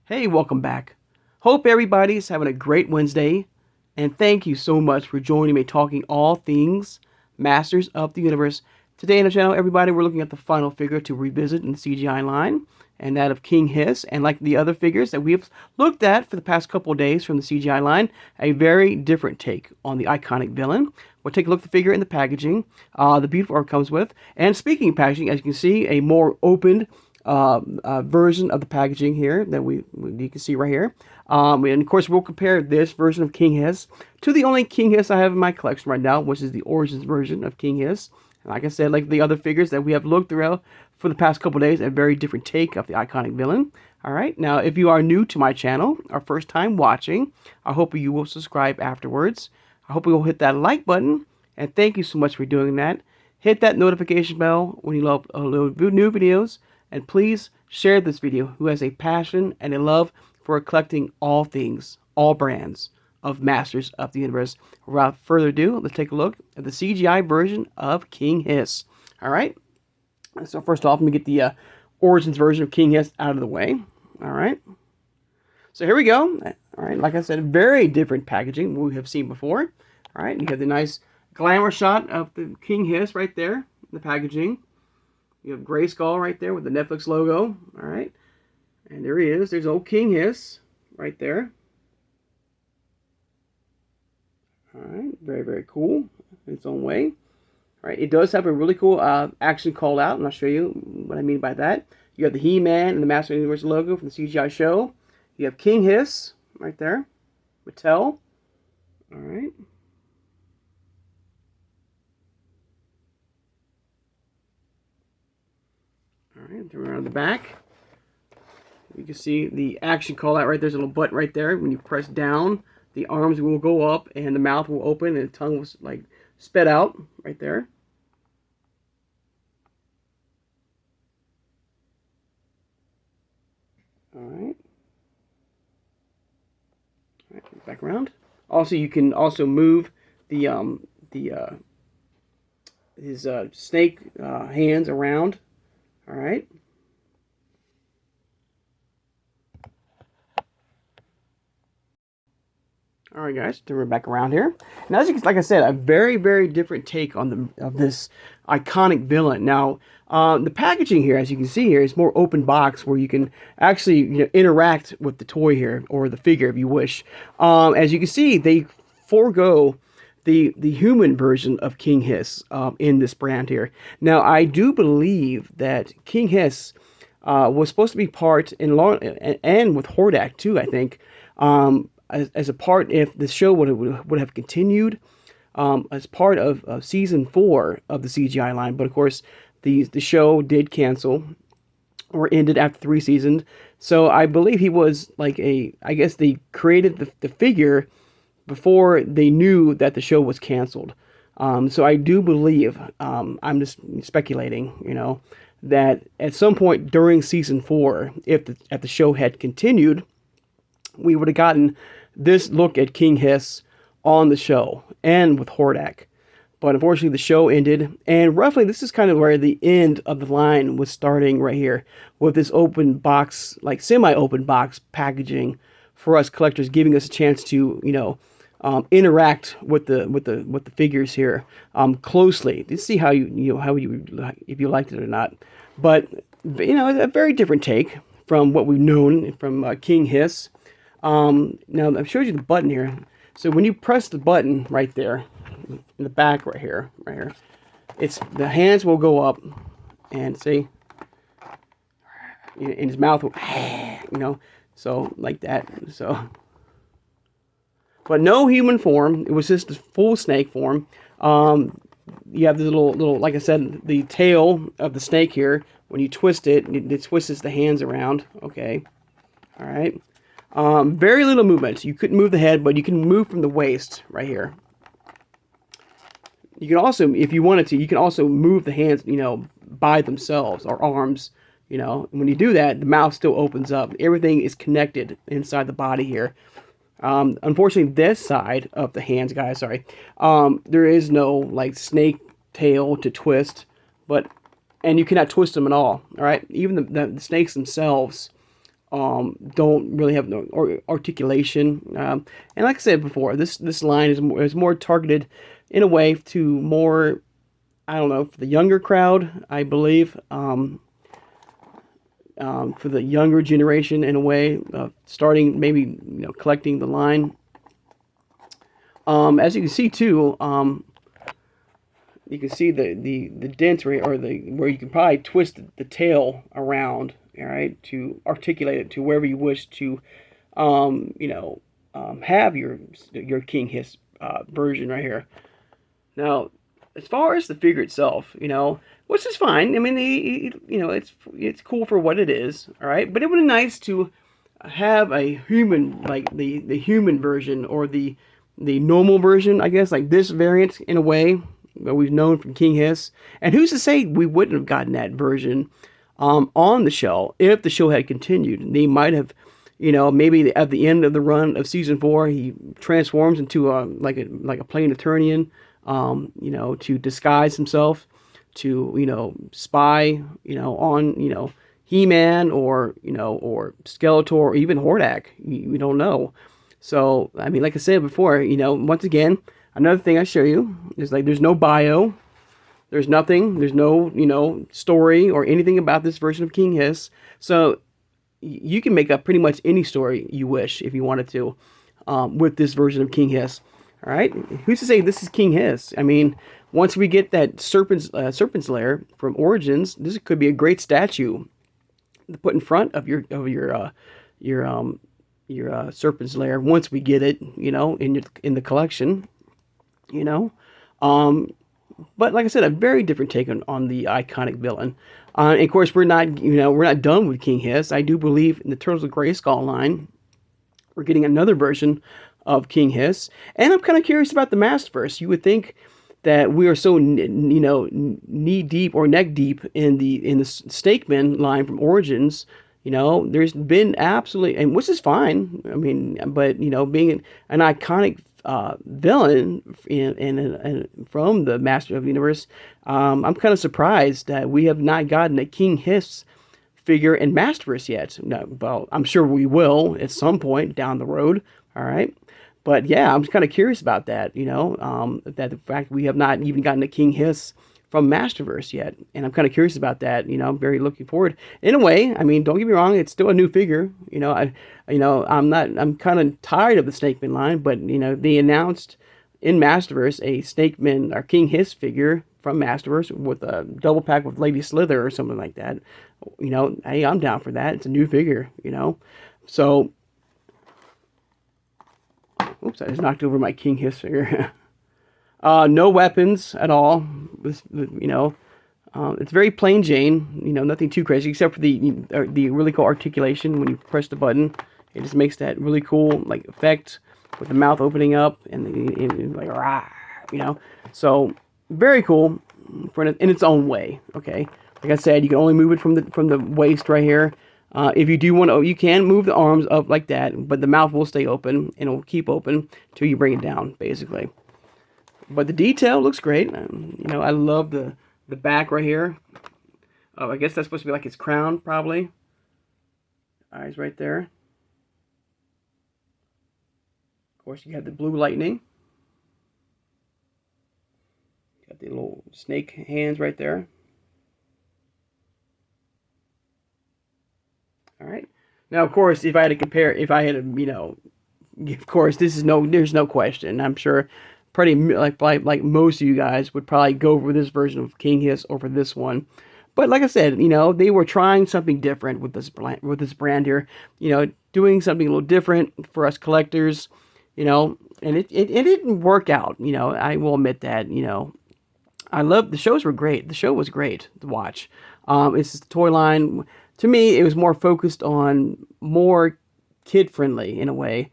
Hey, welcome back. Hope everybody's having a great Wednesday, and thank you so much for joining me talking all things Masters of the Universe. Today on the channel, everybody, we're looking at the final figure to revisit in the CGI line, and that of King Hiss. And like the other figures that we've looked at for the past couple of days from the CGI line, a very different take on the iconic villain. We'll take a look at the figure in the packaging, the beautiful art comes with. And speaking of packaging, as you can see, a more open version of the packaging here that you can see right here. And of course, we'll compare this version of King Hiss to the only King Hiss I have in my collection right now, which is the Origins version of King Hiss. And like I said, like the other figures that we have looked throughout for the past couple days, a very different take of the iconic villain. All right, now if you are new to my channel, our first time watching, I hope you will subscribe afterwards. I hope you will hit that like button, and thank you so much for doing that. Hit that notification bell when you upload new videos. And please share this video who has a passion and a love for collecting all things, all brands of Masters of the Universe. Without further ado, let's take a look at the CGI version of King Hiss. All right. So first off, let me get the Origins version of King Hiss out of the way. All right. So here we go. All right. Like I said, very different packaging than we have seen before. All right. You have the nice glamour shot of the King Hiss right there, the packaging. You have Grayskull right there with the Netflix logo. All right. And there he is. There's old King Hiss right there. All right. Very, very cool in its own way. All right. It does have a really cool action call out, and I'll show you what I mean by that. You have the He-Man and the Master of the Universe logo from the CGI show. You have King Hiss right there. Mattel. All right. All right, turn around the back. You can see the action call out right there's a little button right there. When you press down, the arms will go up and the mouth will open and the tongue will like spit out right there. All right. All right, back around. Also, you can also move the his snake hands around. All right. All right, guys, turn it back around here. Now, as you can, like I said, a very, very different take on this iconic villain. Now, the packaging here, as you can see here, is more open box where you can actually interact with the toy here or the figure if you wish. As you can see, they forego the human version of King Hiss in this brand here. Now, I do believe that King Hiss was supposed to be part and with Hordak too, I think, as a part if the show would have continued as part of season 4 of the CGI line. But of course, the show did cancel or ended after 3 seasons. So I believe he was like I guess they created the figure before they knew that the show was canceled. So I do believe, I'm just speculating, that at some point during season 4, if the show had continued, we would have gotten this look at King Hiss on the show and with Hordak. But unfortunately, the show ended, and roughly this is kind of where the end of the line was starting right here, with this open box, like semi-open box packaging for us collectors, giving us a chance to, interact with the figures here closely to see how if you liked it or not. But a very different take from what we've known from King Hiss. Now I've showed you the button here. So when you press the button right there in the back right here, it's the hands will go up and see, in his mouth will, so like that. So. But no human form. It was just a full snake form. You have this little, like I said, the tail of the snake here. When you twist it, it twists the hands around. Okay. All right. Very little movement. You couldn't move the head, but you can move from the waist right here. You can also, if you wanted to, you can also move the hands, by themselves, or arms. When you do that, the mouth still opens up. Everything is connected inside the body here. Unfortunately, this side of the hands, guys, there is no like snake tail to twist, and you cannot twist them at all. All right, even the snakes themselves don't really have no articulation. And like I said before, this line is more targeted in a way to more, I don't know, for the younger crowd, I believe. For the younger generation in a way, starting maybe collecting the line. As you can see too, you can see the dents or where you can probably twist the tail around, all right, to articulate it to wherever you wish to, have your King Hiss version right here. Now, as far as the figure itself, which is fine. I mean, it's cool for what it is, all right. But it would be nice to have a human, like the human version or the normal version, I guess, like this variant in a way that we've known from King Hiss. And who's to say we wouldn't have gotten that version on the show if the show had continued? They might have, maybe at the end of the run of season 4, he transforms into like a planetarian, to disguise himself, to spy, on He-Man or Skeletor or even Hordak. We don't know. So I mean, like I said before, once again, another thing I show you is like there's no bio, there's nothing, there's no story or anything about this version of King Hiss. So you can make up pretty much any story you wish if you wanted to with this version of King Hiss. All right, who's to say this is King Hiss? I mean, once we get that serpent's lair from Origins, this could be a great statue to put in front of your serpent's lair once we get it, in the collection, But like I said, a very different take on the iconic villain. And of course, we're not done with King Hiss. I do believe in the Turtles of Grayskull line, we're getting another version of King Hiss, and I'm kind of curious about the Masterverse. You would think that we are so knee deep or neck deep in the Snakeman line from Origins. There's been absolutely, and which is fine. I mean, but being an iconic villain from the Master of the Universe, I'm kind of surprised that we have not gotten a King Hiss figure in Masterverse yet. No, well, I'm sure we will at some point down the road. All right. But yeah, I'm kind of curious about that, that the fact we have not even gotten a King Hiss from Masterverse yet. And I'm kind of curious about that, I'm very looking forward. In a way, I mean, don't get me wrong, it's still a new figure. I'm kind of tired of the Snakeman line, but, they announced in Masterverse a Snakeman or King Hiss figure from Masterverse with a double pack with Lady Slither or something like that. Hey, I'm down for that. It's a new figure, So, oops, I just knocked over my King Hiss figure. No weapons at all. It's very plain Jane. Nothing too crazy except for the really cool articulation when you press the button. It just makes that really cool effect with the mouth opening up and like rah, So very cool in its own way. Okay, like I said, you can only move it from the waist right here. If you do want to, you can move the arms up like that, but the mouth will stay open and it will keep open till you bring it down, basically. But the detail looks great. I love the back right here. Oh, I guess that's supposed to be like his crown, probably. Eyes right there. Of course, you have the blue lightning. Got the little snake hands right there. All right. Now, of course, if I had to compare, of course, there's no question. I'm sure pretty like most of you guys would probably go for this version of King Hiss over this one. But like I said, they were trying something different with this brand here. Doing something a little different for us collectors. And it didn't work out. I will admit that. I love the shows were great. The show was great to watch. It's the toy line. To me, it was more focused on more kid-friendly, in a way,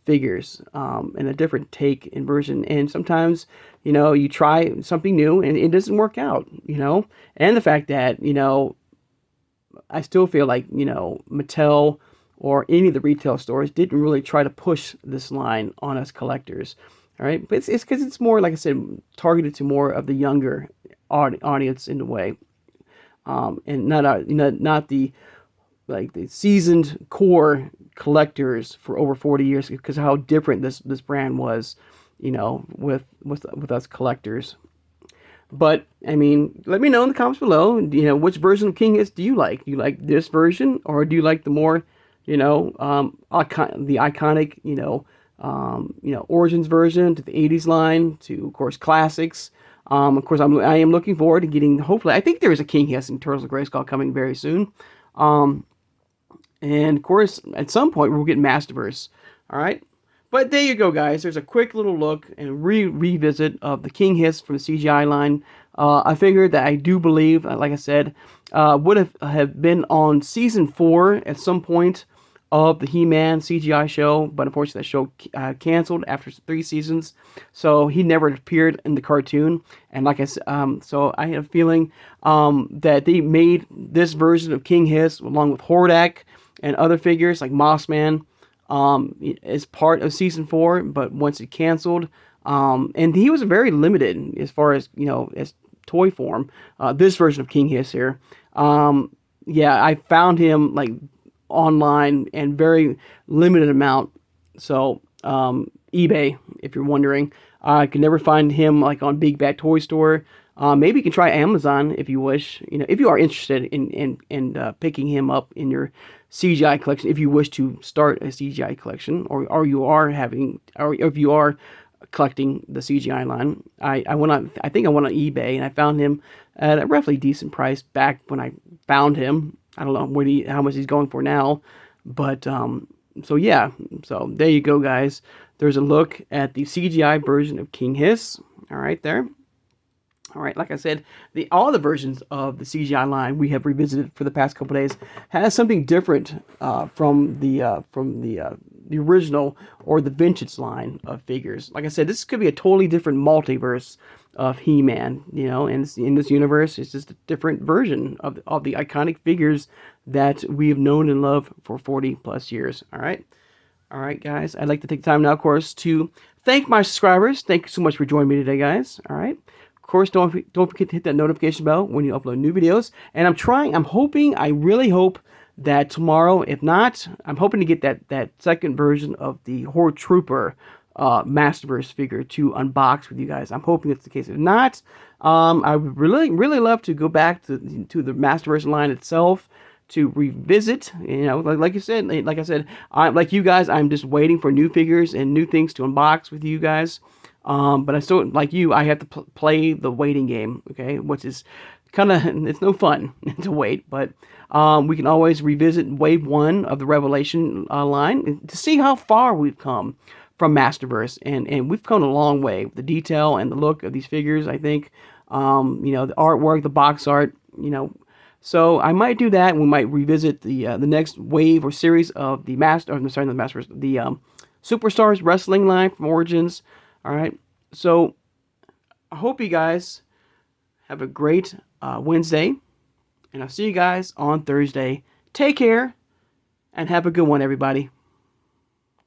figures, and a different take and version. And sometimes, you try something new and it doesn't work out, And the fact that, I still feel like, Mattel or any of the retail stores didn't really try to push this line on us collectors. All right. But it's because it's more, like I said, targeted to more of the younger audience in a way. And not the like the seasoned core collectors for over 40 years because how different this brand was, you know, with us collectors. But I mean, let me know in the comments below. You know, which version of King Hiss do you like? Do you like this version, or do you like the more, you know, the iconic, you know, Origins version to the '80s line to, of course, classics. Of course, I am looking forward to getting. Hopefully, I think there is a King Hiss and Turtles of Grayskull coming very soon. And of course, at some point, we'll get Masterverse. All right. But there you go, guys. There's a quick little look and revisit of the King Hiss from the CGI line. I figured that I do believe, like I said, would have been on season 4 at some point of the He-Man CGI show, but unfortunately that show canceled after 3 seasons, so he never appeared in the cartoon. And like I said, so I have a feeling that they made this version of King Hiss along with Hordak and other figures like Mossman as part of season 4, but once it canceled, and he was very limited as far as, you know, as toy form. This version of King Hiss here, yeah, I found him like online and very limited amount. So eBay, if you're wondering, I could never find him like on Big Bad Toy Store. Maybe you can try Amazon if you wish. You know, if you are interested in picking him up in your CGI collection, if you wish to start a CGI collection, or you are having, or if you are collecting the CGI line. I think I went on eBay and I found him at a roughly decent price back when I found him. I don't know how much he's going for now, but so yeah, so there you go, guys. There's a look at the CGI version of King Hiss. All right, there. All right, like I said, all the versions of the CGI line we have revisited for the past couple days has something different from the original or the vintage line of figures. Like I said, this could be a totally different multiverse of He-Man. You know, and in this universe, it's just a different version of the iconic figures that we have known and loved for 40 plus years. All right. All right, guys. I'd like to take time now, of course, to thank my subscribers. Thank you so much for joining me today, guys. All right. Of course, don't forget to hit that notification bell when you upload new videos. And I really hope that tomorrow, if not, I'm hoping to get that second version of the Horde Trooper Masterverse figure to unbox with you guys. I'm hoping it's the case. If not, I would really love to go back to the Masterverse line itself to revisit. You know, like I said, like you guys, I'm just waiting for new figures and new things to unbox with you guys. But I still, like you, I have to play the waiting game, okay? Which is kind of, it's no fun to wait, but we can always revisit Wave 1 of the Revelation line to see how far we've come from Masterverse. And we've come a long way. The detail and the look of these figures, I think, you know, the artwork, the box art, you know. So I might do that. We might revisit the next wave or series of the Superstars Wrestling line from Origins. All right, so I hope you guys have a great Wednesday, and I'll see you guys on Thursday. Take care, and have a good one, everybody.